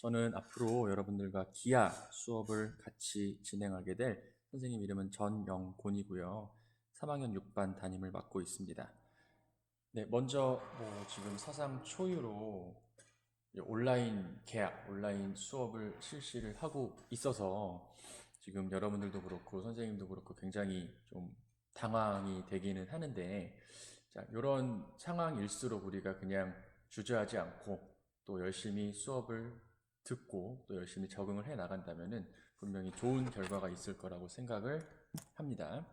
저는 앞으로 여러분들과 기하 수업을 같이 진행하게 될 선생님 이름은 전영곤이고요. 3학년 6반 담임을 맡고 있습니다. 네, 먼저 지금 사상 초유로 온라인 개학, 온라인 수업을 실시를 하고 있어서 지금 여러분들도 그렇고 선생님도 그렇고 굉장히 좀 당황이 되기는 하는데, 자, 이런 상황일수록 우리가 그냥 주저하지 않고 또 열심히 수업을 듣고 또 열심히 적응을 해 나간다면은 분명히 좋은 결과가 있을 거라고 생각을 합니다.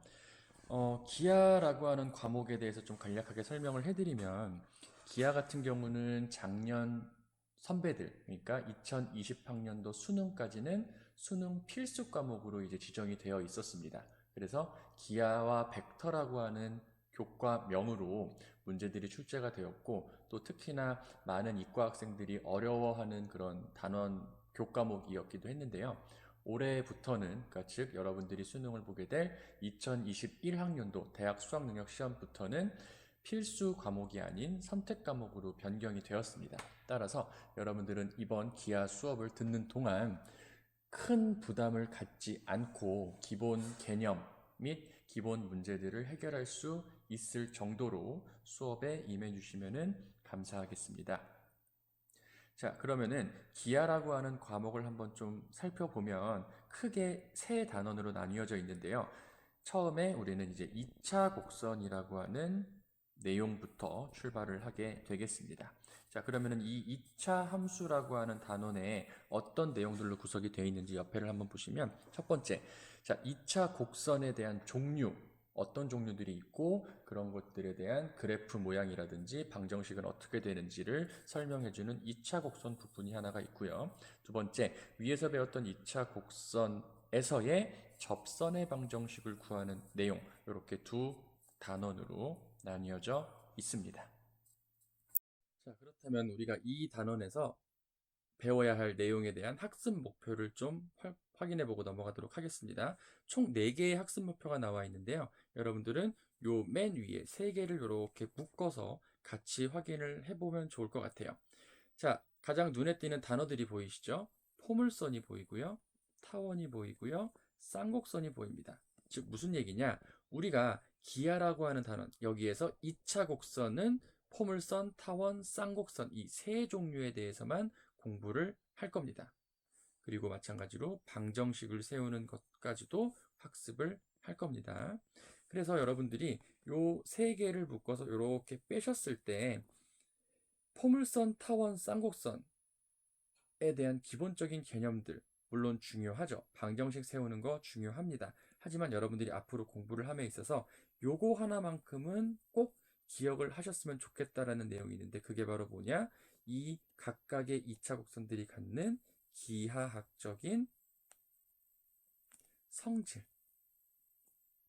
기아라고 하는 과목에 대해서 좀 간략하게 설명을 해드리면, 기아 같은 경우는 작년 선배들, 그러니까 2020학년도 수능까지는 수능 필수 과목으로 이제 지정이 되어 있었습니다. 그래서 기하와 벡터라고 하는 교과명으로 문제들이 출제가 되었고, 또 특히나 많은 이과 학생들이 어려워하는 그런 단원 교과목이었기도 했는데요. 올해부터는, 그러니까 즉 여러분들이 수능을 보게 될 2021학년도 대학 수학능력 시험부터는 필수 과목이 아닌 선택 과목으로 변경이 되었습니다. 따라서 여러분들은 이번 기하 수업을 듣는 동안 큰 부담을 갖지 않고 기본 개념 및 기본 문제들을 해결할 수 있을 정도로 수업에 임해 주시면 감사하겠습니다. 자, 그러면은 기하라고 하는 과목을 한번 좀 살펴보면 크게 세 단원으로 나뉘어져 있는데요. 처음에 우리는 이제 2차 곡선이라고 하는 내용부터 출발을 하게 되겠습니다. 자, 그러면은 이 2차 함수라고 하는 단원에 어떤 내용들로 구성이 되어 있는지 옆에를 한번 보시면, 첫 번째, 자, 2차 곡선에 대한 종류, 어떤 종류들이 있고 그런 것들에 대한 그래프 모양이라든지 방정식은 어떻게 되는지를 설명해주는 2차 곡선 부분이 하나가 있고요. 두 번째, 위에서 배웠던 2차 곡선에서의 접선의 방정식을 구하는 내용, 이렇게 두 단원으로 나뉘어져 있습니다. 자, 그렇다면 우리가 이 단원에서 배워야 할 내용에 대한 학습 목표를 좀 확인해 보고 넘어가도록 하겠습니다. 총 4개의 학습 목표가 나와 있는데요. 여러분들은 요 맨 위에 3개를 이렇게 묶어서 같이 확인을 해보면 좋을 것 같아요. 자, 가장 눈에 띄는 단어들이 보이시죠? 포물선이 보이고요. 타원이 보이고요. 쌍곡선이 보입니다. 즉 무슨 얘기냐? 우리가 기하라고 하는 단원, 여기에서 2차 곡선은 포물선, 타원, 쌍곡선 이 세 종류에 대해서만 공부를 할 겁니다. 그리고 마찬가지로 방정식을 세우는 것까지도 학습을 할 겁니다. 그래서 여러분들이 요 세 개를 묶어서 이렇게 빼셨을 때 포물선, 타원, 쌍곡선에 대한 기본적인 개념들 물론 중요하죠. 방정식 세우는 거 중요합니다. 하지만 여러분들이 앞으로 공부를 함에 있어서 요거 하나만큼은 꼭 기억을 하셨으면 좋겠다라는 내용이 있는데, 그게 바로 뭐냐? 이 각각의 2차 곡선들이 갖는 기하학적인 성질,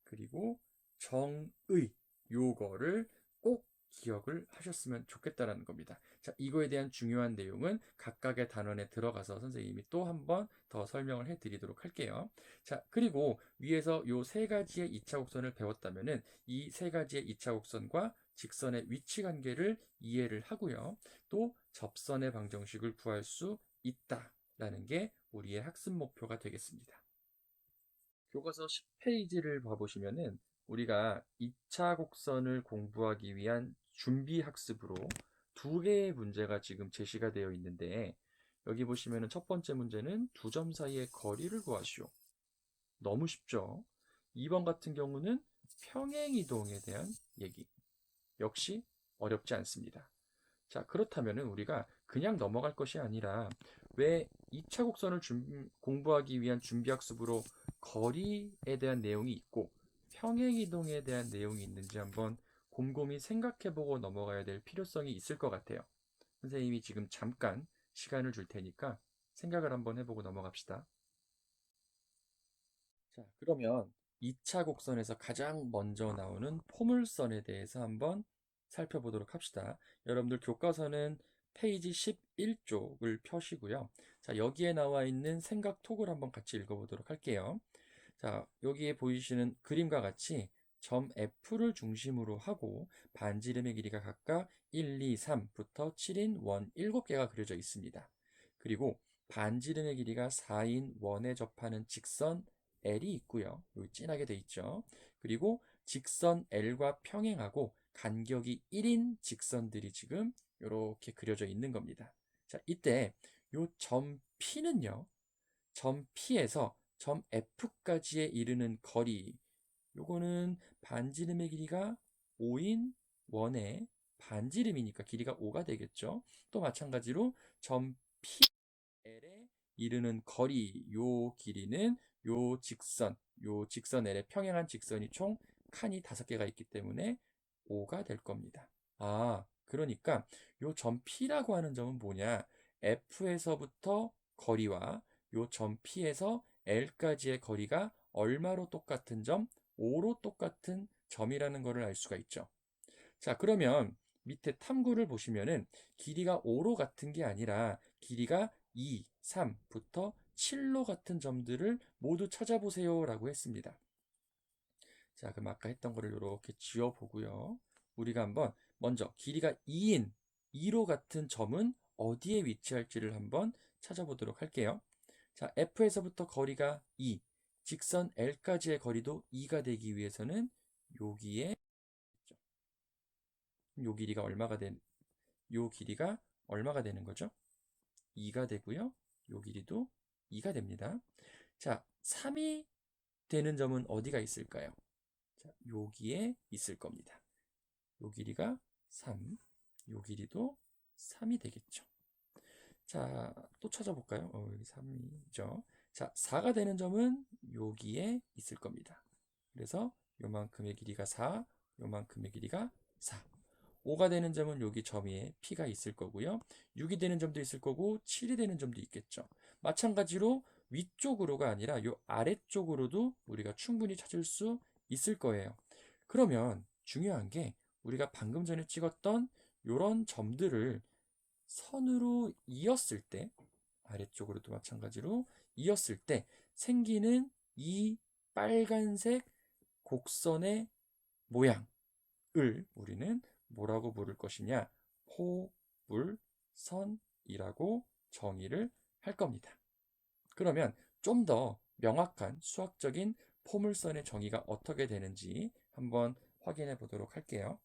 그리고 정의, 요거를 꼭 기억을 하셨으면 좋겠다라는 겁니다. 자, 이거에 대한 중요한 내용은 각각의 단원에 들어가서 선생님이 또 한 번 더 설명을 해 드리도록 할게요. 자, 그리고 위에서 요 세 가지의 2차 곡선을 배웠다면은 이 세 가지의 2차 곡선과 직선의 위치 관계를 이해를 하고요. 또 접선의 방정식을 구할 수 있다라는 게 우리의 학습 목표가 되겠습니다. 교과서 10페이지를 봐보시면은 우리가 2차 곡선을 공부하기 위한 준비 학습으로 두 개의 문제가 지금 제시가 되어 있는데, 여기 보시면은 첫 번째 문제는 두 점 사이의 거리를 구하시오. 너무 쉽죠? 2번 같은 경우는 평행이동에 대한 얘기. 역시 어렵지 않습니다. 자, 그렇다면은 우리가 그냥 넘어갈 것이 아니라 왜 2차 곡선을 공부하기 위한 준비 학습으로 거리에 대한 내용이 있고 평행 이동에 대한 내용이 있는지 한번 곰곰이 생각해 보고 넘어가야 될 필요성이 있을 것 같아요. 선생님이 지금 잠깐 시간을 줄 테니까 생각을 한번 해보고 넘어갑시다. 자, 그러면 2차 곡선에서 가장 먼저 나오는 포물선에 대해서 한번 살펴보도록 합시다. 여러분들 교과서는 페이지 11쪽을 펴시고요. 자, 여기에 나와 있는 생각톡을 한번 같이 읽어보도록 할게요. 자, 여기에 보이시는 그림과 같이 점 F를 중심으로 하고 반지름의 길이가 각각 1, 2, 3부터 7인 원 7개가 그려져 있습니다. 그리고 반지름의 길이가 4인 원에 접하는 직선 L이 있고요. 여기 진하게 돼 있죠. 그리고 직선 L과 평행하고 간격이 1인 직선들이 지금 이렇게 그려져 있는 겁니다. 자, 이때 요 점 P는요. 점 P에서 점 F까지에 이르는 거리, 요거는 반지름의 길이가 5인 원의 반지름이니까 길이가 5가 되겠죠. 또 마찬가지로 점 L에 이르는 거리, 요 길이는 요 직선 L에 평행한 직선이 총 칸이 5개가 있기 때문에 5가 될 겁니다. 아, 그러니까 요 점 P라고 하는 점은 뭐냐? F에서부터 거리와 요 점 P에서 L까지의 거리가 얼마로 똑같은 점? 5로 똑같은 점이라는 것을 알 수가 있죠. 자, 그러면 밑에 탐구를 보시면은 길이가 5로 같은 게 아니라 길이가 2, 3부터 7로 같은 점들을 모두 찾아보세요 라고 했습니다. 자, 그럼 아까 했던 거를 이렇게 지워보고요. 우리가 한번 먼저 길이가 2인 2로 같은 점은 어디에 위치할지를 한번 찾아보도록 할게요. 자, F에서부터 거리가 2, 직선 L까지의 거리도 2가 되기 위해서는 여기에 요 길이가 요 길이가 얼마가 되는 거죠? 2가 되고요. 요 길이도 2가 됩니다. 자, 3이 되는 점은 어디가 있을까요? 자, 여기에 있을 겁니다. 요 길이가 3, 요 길이도 3이 되겠죠. 자, 또 찾아볼까요? 여기 3이죠. 자, 4가 되는 점은 여기에 있을 겁니다. 그래서 요만큼의 길이가 4, 요만큼의 길이가 4. 5가 되는 점은 여기 점 위에 P가 있을 거고요. 6이 되는 점도 있을 거고 7이 되는 점도 있겠죠. 마찬가지로 위쪽으로가 아니라 요 아래쪽으로도 우리가 충분히 찾을 수 있을 거예요. 그러면 중요한 게 우리가 방금 전에 찍었던 요런 점들을 선으로 이었을 때, 아래쪽으로도 마찬가지로 이었을 때 생기는 이 빨간색 곡선의 모양을 우리는 뭐라고 부를 것이냐? 포물선이라고 정의를 할 겁니다. 그러면 좀 더 명확한 수학적인 포물선의 정의가 어떻게 되는지 한번 확인해 보도록 할게요.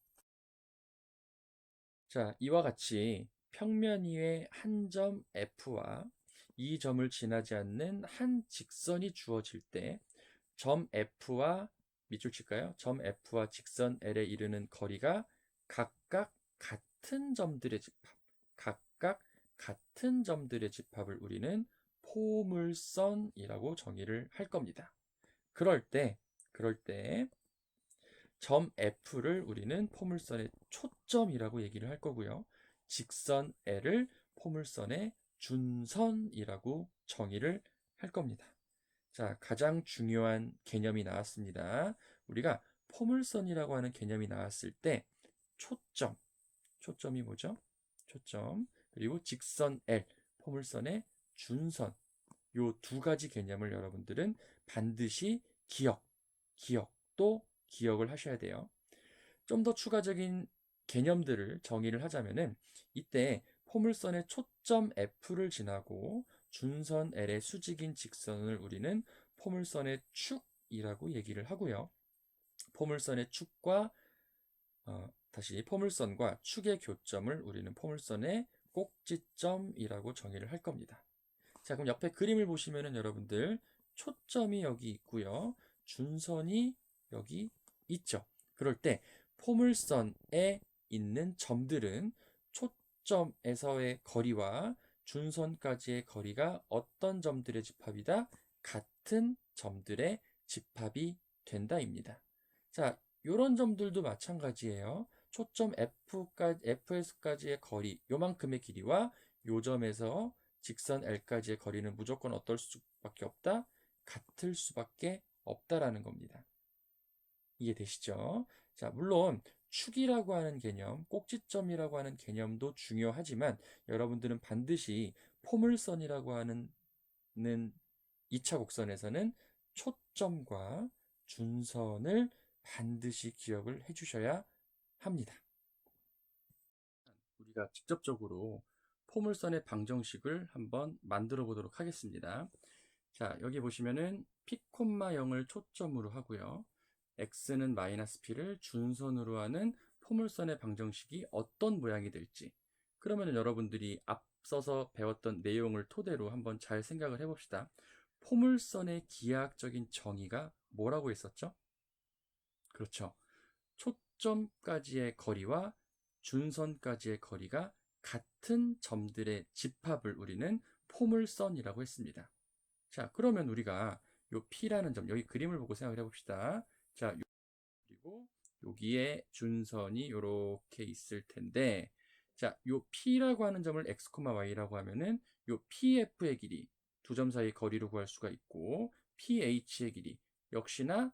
자, 이와 같이 평면 위에 한 점 F와 이 점을 지나지 않는 한 직선이 주어질 때 점 F와 밑줄 칠까요? 점 F와 직선 L에 이르는 거리가 각각 같은 점들의 집합, 각각 같은 점들의 집합을 우리는 포물선이라고 정의를 할 겁니다. 그럴 때 점 F를 우리는 포물선의 초점이라고 얘기를 할 거고요. 직선 L을 포물선의 준선이라고 정의를 할 겁니다. 자, 가장 중요한 개념이 나왔습니다. 우리가 포물선이라고 하는 개념이 나왔을 때 초점이 뭐죠? 초점, 그리고 직선 L, 포물선의 준선, 요 두 가지 개념을 여러분들은 반드시 기억, 또 기억을 하셔야 돼요. 좀 더 추가적인 개념들을 정의를 하자면은 이때 포물선의 초점 F를 지나고 준선 L의 수직인 직선을 우리는 포물선의 축이라고 얘기를 하고요. 포물선의 축과 다시 포물선과 축의 교점을 우리는 포물선의 꼭지점이라고 정의를 할 겁니다. 자, 그럼 옆에 그림을 보시면은 여러분들 초점이 여기 있고요. 준선이 여기 있죠. 그럴 때 포물선에 있는 점들은 초점에서의 거리와 준선까지의 거리가 어떤 점들의 집합이다? 같은 점들의 집합이 된다입니다. 자, 이런 점들도 마찬가지예요. 초점 F에서까지의 거리, 요만큼의 길이와 요 점에서 직선 L까지의 거리는 무조건 어떨 수밖에 없다? 같을 수밖에 없다라는 겁니다. 이해되시죠? 자, 물론 축이라고 하는 개념, 꼭지점이라고 하는 개념도 중요하지만 여러분들은 반드시 포물선이라고 하는 2차 곡선에서는 초점과 준선을 반드시 기억을 해주셔야 합니다. 우리가 직접적으로 포물선의 방정식을 한번 만들어 보도록 하겠습니다. 자, 여기 보시면은 p, 0을 초점으로 하고요. x는 마이너스 p를 준선으로 하는 포물선의 방정식이 어떤 모양이 될지, 그러면 여러분들이 앞서서 배웠던 내용을 토대로 한번 잘 생각을 해봅시다. 포물선의 기하학적인 정의가 뭐라고 했었죠? 그렇죠. 초점까지의 거리와 준선까지의 거리가 같은 점들의 집합을 우리는 포물선이라고 했습니다. 자, 그러면 우리가 요 P라는 점, 여기 그림을 보고 생각을 해봅시다. 자, 그리고 여기에 준선이 이렇게 있을 텐데, 자, 요 P라고 하는 점을 x, y라고 하면은 요 PF의 길이 두 점 사이 거리로 구할 수가 있고, PH의 길이 역시나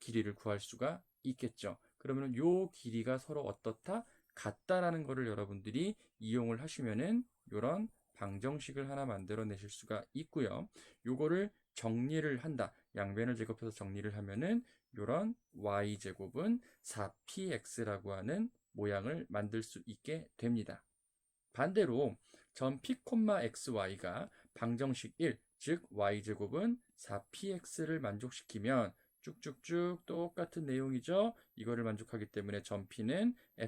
길이를 구할 수가 있겠죠. 그러면 요 길이가 서로 어떻다? 같다라는 거를 여러분들이 이용을 하시면은 요런 방정식을 하나 만들어내실 수가 있고요. 요거를 정리를 한다. 양변을 제곱해서 정리를 하면은 요런 y제곱은 4px라고 하는 모양을 만들 수 있게 됩니다. 반대로 점 p, xy가 방정식 1, 즉 y제곱은 4px를 만족시키면 쭉쭉쭉 똑같은 내용이죠. 이거를 만족하기 때문에 점 p는 p,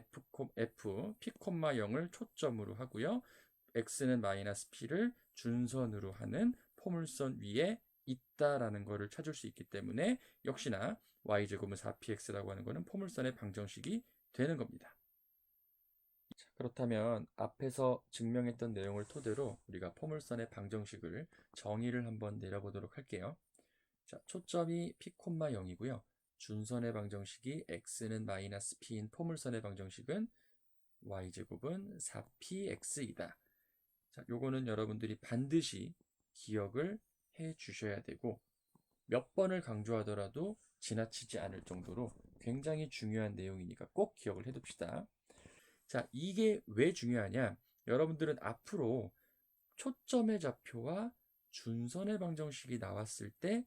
0을 초점으로 하고요. x는 마이너스 p를 준선으로 하는 포물선 위에 있다라는 것을 찾을 수 있기 때문에 역시나 y제곱은 4px라고 하는 것은 포물선의 방정식이 되는 겁니다. 그렇다면 앞에서 증명했던 내용을 토대로 우리가 포물선의 방정식을 정의를 한번 내려보도록 할게요. 자, 초점이 p, 0이고요. 준선의 방정식이 x는 마이너스 p인 포물선의 방정식은 y제곱은 4px이다. 자, 요거는 여러분들이 반드시 기억을 해 주셔야 되고, 몇 번을 강조하더라도 지나치지 않을 정도로 굉장히 중요한 내용이니까 꼭 기억을 해 둡시다. 자, 이게 왜 중요하냐? 여러분들은 앞으로 초점의 좌표와 준선의 방정식이 나왔을 때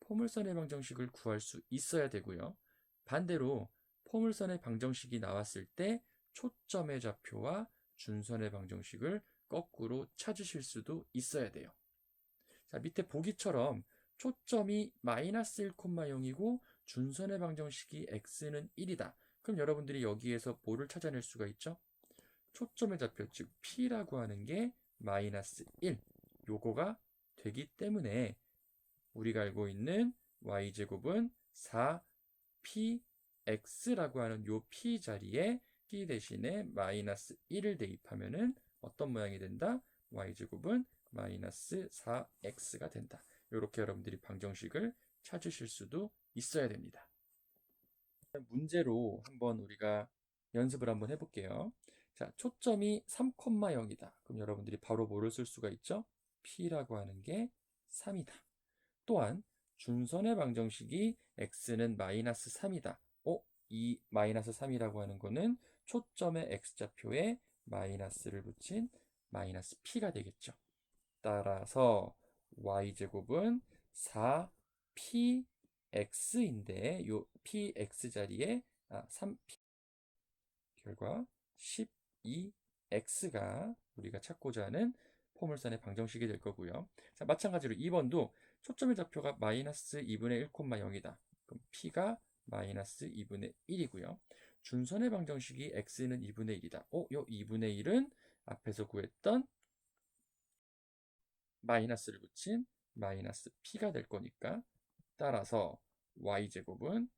포물선의 방정식을 구할 수 있어야 되고요. 반대로 포물선의 방정식이 나왔을 때 초점의 좌표와 준선의 방정식을 거꾸로 찾으실 수도 있어야 돼요. 자, 밑에 보기처럼 초점이 마이너스 1,0이고 준선의 방정식이 x는 1이다. 그럼 여러분들이 여기에서 뭐를 찾아낼 수가 있죠? 초점의 좌표, 즉 P라고 하는 게 마이너스 1, 요거가 되기 때문에 우리가 알고 있는 y제곱은 4px라고 하는 요 P 자리에 P 대신에 마이너스 1을 대입하면은 어떤 모양이 된다? y제곱은 마이너스 4x가 된다. 이렇게 여러분들이 방정식을 찾으실 수도 있어야 됩니다. 문제로 한번 우리가 연습을 한번 해볼게요. 자, 초점이 3,0이다. 그럼 여러분들이 바로 뭐를 쓸 수가 있죠? P라고 하는 게 3이다. 또한 준선의 방정식이 x는 마이너스 3이다. 이 마이너스 3이라고 하는 거는 초점의 x좌표에 마이너스를 붙인 마이너스 p가 되겠죠. 따라서 y제곱은 4px인데 요 px 자리에 3p 결과 12x가 우리가 찾고자 하는 포물선의 방정식이 될 거고요. 자, 마찬가지로 2번도 초점의 좌표가 마이너스 2분의 1,0이다. 그럼 p가 마이너스 2분의 1이고요. 준선의 방정식이 x는 2분의 1이다. 요 2분의 1은 앞에서 구했던 마이너스를 붙인 마이너스 p가 될 거니까 따라서 y제곱은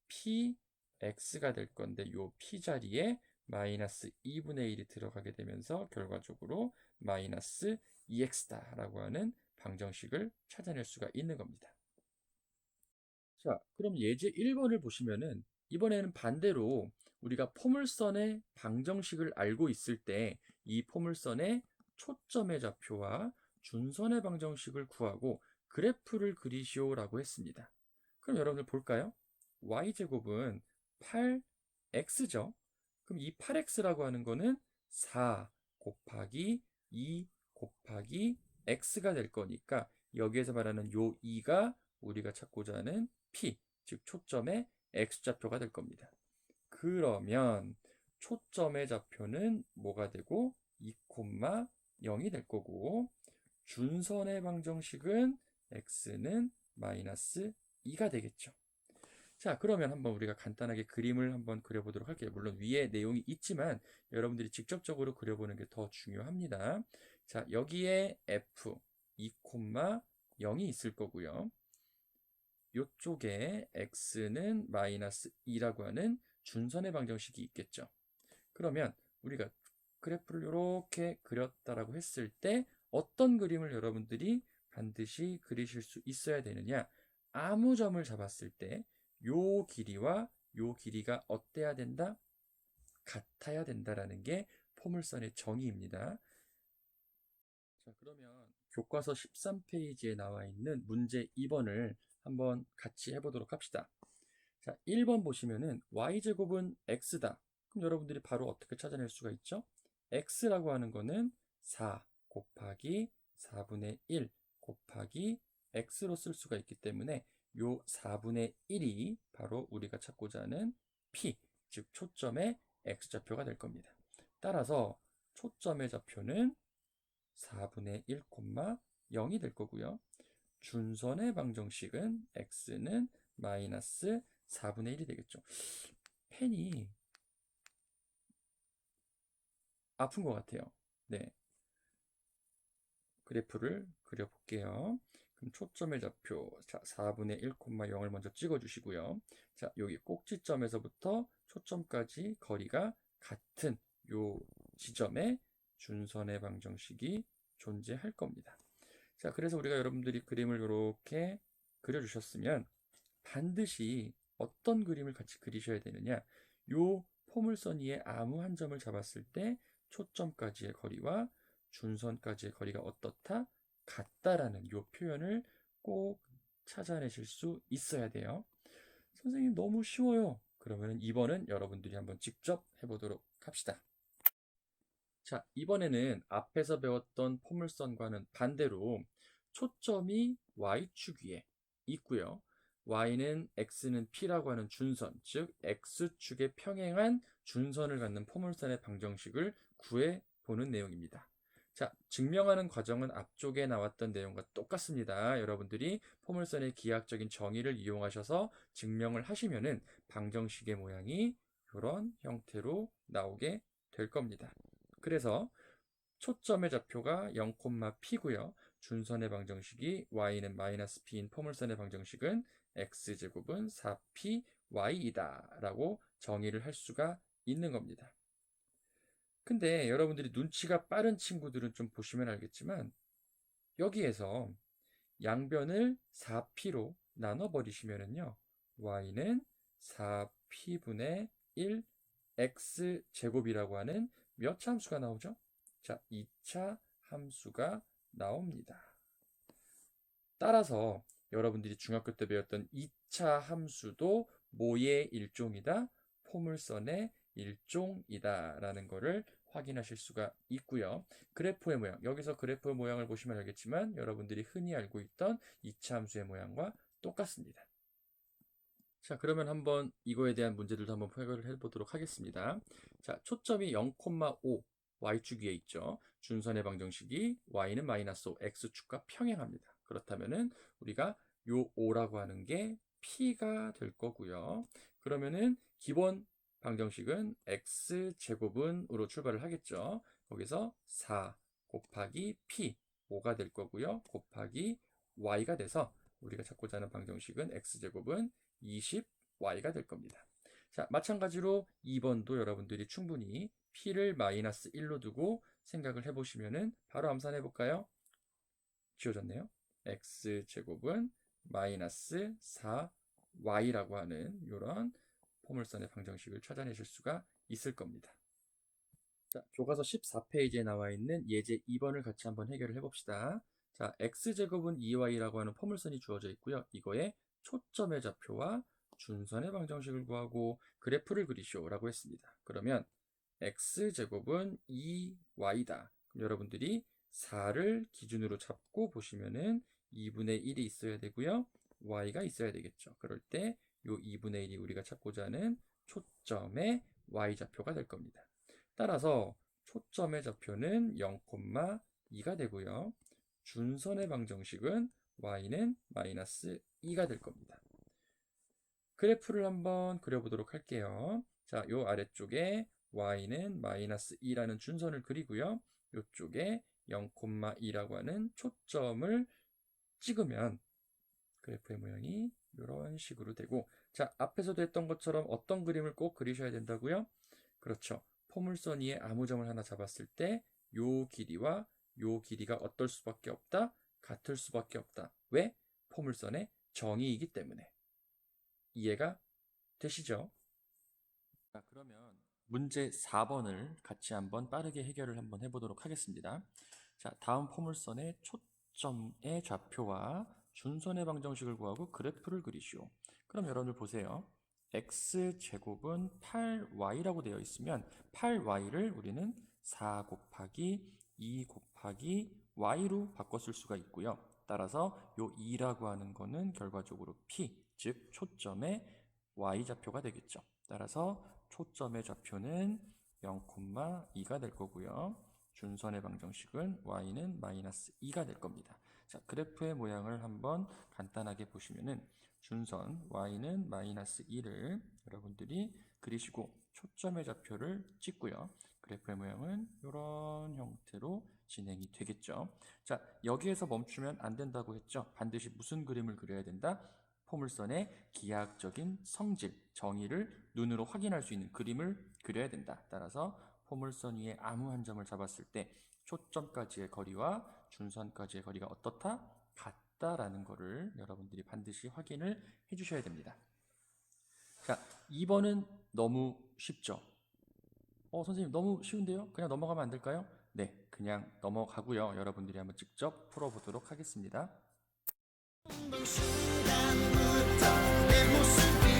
4px가 될 건데 요 p 자리에 마이너스 2분의 1이 들어가게 되면서 결과적으로 마이너스 2x다 라고 하는 방정식을 찾아낼 수가 있는 겁니다. 자, 그럼 예제 1번을 보시면은 이번에는 반대로 우리가 포물선의 방정식을 알고 있을 때 이 포물선의 초점의 좌표와 준선의 방정식을 구하고 그래프를 그리시오라고 했습니다. 그럼 여러분들 볼까요? y제곱은 8x죠. 그럼 이 8x라고 하는 거는 4 곱하기 2 곱하기 x가 될 거니까 여기에서 말하는 요 2가 우리가 찾고자 하는 p, 즉 초점의 x좌표가 될 겁니다. 그러면 초점의 좌표는 뭐가 되고 2,0이 될 거고, 준선의 방정식은 x는 마이너스 2가 되겠죠. 자, 그러면 한번 우리가 간단하게 그림을 한번 그려보도록 할게요. 물론 위에 내용이 있지만 여러분들이 직접적으로 그려보는 게 더 중요합니다. 자, 여기에 f 2,0이 있을 거고요. 이쪽에 x는 마이너스 2라고 하는 준선의 방정식이 있겠죠. 그러면 우리가 그래프를 이렇게 그렸다라고 했을 때 어떤 그림을 여러분들이 반드시 그리실 수 있어야 되느냐? 아무 점을 잡았을 때 요 길이와 요 길이가 어때야 된다? 같아야 된다라는 게 포물선의 정의입니다. 자, 그러면 교과서 13페이지에 나와 있는 문제 2번을 한번 같이 해보도록 합시다. 자, 1번 보시면은 y제곱은 x다. 그럼 여러분들이 바로 어떻게 찾아낼 수가 있죠? x라고 하는 거는 4 곱하기 4분의 1 곱하기 x로 쓸 수가 있기 때문에 요 4분의 1이 바로 우리가 찾고자 하는 p, 즉 초점의 x좌표가 될 겁니다. 따라서 초점의 좌표는 4분의 1, 0이 될 거고요. 준선의 방정식은 x는 마이너스 4분의 1이 되겠죠. 펜이 아픈 것 같아요. 네, 그래프를 그려볼게요. 그럼 초점의 좌표, 자, 4분의 1, 0을 먼저 찍어주시고요. 자, 여기 꼭지점에서부터 초점까지 거리가 같은 요 지점에 준선의 방정식이 존재할 겁니다. 자, 그래서 우리가 여러분들이 그림을 이렇게 그려주셨으면 반드시 어떤 그림을 같이 그리셔야 되느냐? 요 포물선 위에 아무 한 점을 잡았을 때 초점까지의 거리와 준선까지의 거리가 어떻다? 같다라는 요 표현을 꼭 찾아내실 수 있어야 돼요. 선생님 너무 쉬워요. 그러면 이번은 여러분들이 한번 직접 해보도록 합시다. 자, 이번에는 앞에서 배웠던 포물선과는 반대로 초점이 y축 위에 있고요. y는 x는 p라고 하는 준선, 즉 x축에 평행한 준선을 갖는 포물선의 방정식을 구해 보는 내용입니다. 자, 증명하는 과정은 앞쪽에 나왔던 내용과 똑같습니다. 여러분들이 포물선의 기하학적인 정의를 이용하셔서 증명을 하시면은 방정식의 모양이 이런 형태로 나오게 될 겁니다. 그래서 초점의 좌표가 0,p고요. 준선의 방정식이 y는 마이너스 p인 포물선의 방정식은 x제곱은 4p y이다 라고 정의를 할 수가 있는 겁니다. 근데 여러분들이 눈치가 빠른 친구들은 좀 보시면 알겠지만 여기에서 양변을 4p로 나눠버리시면은요, y는 4p분의 1 x제곱이라고 하는 몇 차 함수가 나오죠? 자, 2차 함수가 나옵니다. 따라서 여러분들이 중학교 때 배웠던 2차 함수도 뭐의 일종이다? 포물선의 일종이다 라는 것을 확인하실 수가 있고요. 그래프의 모양, 여기서 그래프의 모양을 보시면 알겠지만 여러분들이 흔히 알고 있던 2차 함수의 모양과 똑같습니다. 자, 그러면 한번 이거에 대한 문제들도 한번 해결을 해보도록 하겠습니다. 자, 초점이 0,5 y축 위에 있죠. 준선의 방정식이 y는 마이너스 5 x축과 평행합니다. 그렇다면은 우리가 요 5라고 하는 게 p가 될 거고요. 그러면은 기본 방정식은 x제곱은으로 출발을 하겠죠. 거기서 4 곱하기 p 5가 될 거고요. 곱하기 y가 돼서 우리가 찾고자 하는 방정식은 x제곱은 20y가 될 겁니다. 자, 마찬가지로 2번도 여러분들이 충분히 p를 마이너스 1로 두고 생각을 해보시면은 바로 암산해 볼까요? 지워졌네요. x제곱은 마이너스 4y라고 하는 이런 포물선의 방정식을 찾아내실 수가 있을 겁니다. 자, 교과서 14페이지에 나와 있는 예제 2번을 같이 한번 해결을 해봅시다. 자, x제곱은 2y라고 하는 포물선이 주어져 있고요. 이거에 초점의 좌표와 준선의 방정식을 구하고 그래프를 그리시오라고 했습니다. 그러면 x제곱은 2y다. 그럼 여러분들이 4를 기준으로 잡고 보시면은 2분의 1이 있어야 되고요. y가 있어야 되겠죠. 그럴 때 이 2분의 1이 우리가 찾고자 하는 초점의 y좌표가 될 겁니다. 따라서 초점의 좌표는 0,2가 되고요. 준선의 방정식은 y는 마이너스 2가 될 겁니다. 그래프를 한번 그려보도록 할게요. 자, 요 아래쪽에 y는 마이너스 2라는 준선을 그리고요. 요쪽에 0,2라고 하는 초점을 찍으면 그래프의 모양이 이런 식으로 되고, 자, 앞에서도 했던 것처럼 어떤 그림을 꼭 그리셔야 된다고요? 그렇죠. 포물선 위에 아무 점을 하나 잡았을 때 요 길이와 요 길이가 어떨 수밖에 없다? 같을 수밖에 없다. 왜? 포물선의 정의이기 때문에. 이해가 되시죠? 자, 그러면 문제 4번을 같이 한번 빠르게 해결을 한번 해보도록 하겠습니다. 자, 다음 포물선의 초점의 좌표와 준선의 방정식을 구하고 그래프를 그리시오. 그럼 여러분들 보세요. x제곱은 8y라고 되어 있으면 8y를 우리는 4 곱하기 2 곱하기 y로 바꿔 쓸 수가 있고요. 따라서 요 2라고 하는 거는 결과적으로 p, 즉 초점의 y좌표가 되겠죠. 따라서 초점의 좌표는 0,2가 될 거고요. 준선의 방정식은 y는 마이너스 2가 될 겁니다. 자, 그래프의 모양을 한번 간단하게 보시면은 준선 y는 마이너스 2를 여러분들이 그리시고 초점의 좌표를 찍고요. 그래프의 모양은 이런 형태로 진행이 되겠죠. 자, 여기에서 멈추면 안 된다고 했죠. 반드시 무슨 그림을 그려야 된다? 포물선의 기하학적인 성질, 정의를 눈으로 확인할 수 있는 그림을 그려야 된다. 따라서 포물선 위에 아무 한 점을 잡았을 때 초점까지의 거리와 준선까지의 거리가 어떻다? 같다라는 거를 여러분들이 반드시 확인을 해주셔야 됩니다. 자, 2번은 너무 쉽죠? 선생님 너무 쉬운데요? 그냥 넘어가면 안 될까요? 네, 그냥 넘어가고요. 여러분들이 한번 직접 풀어보도록 하겠습니다. 순간부터 내 모습이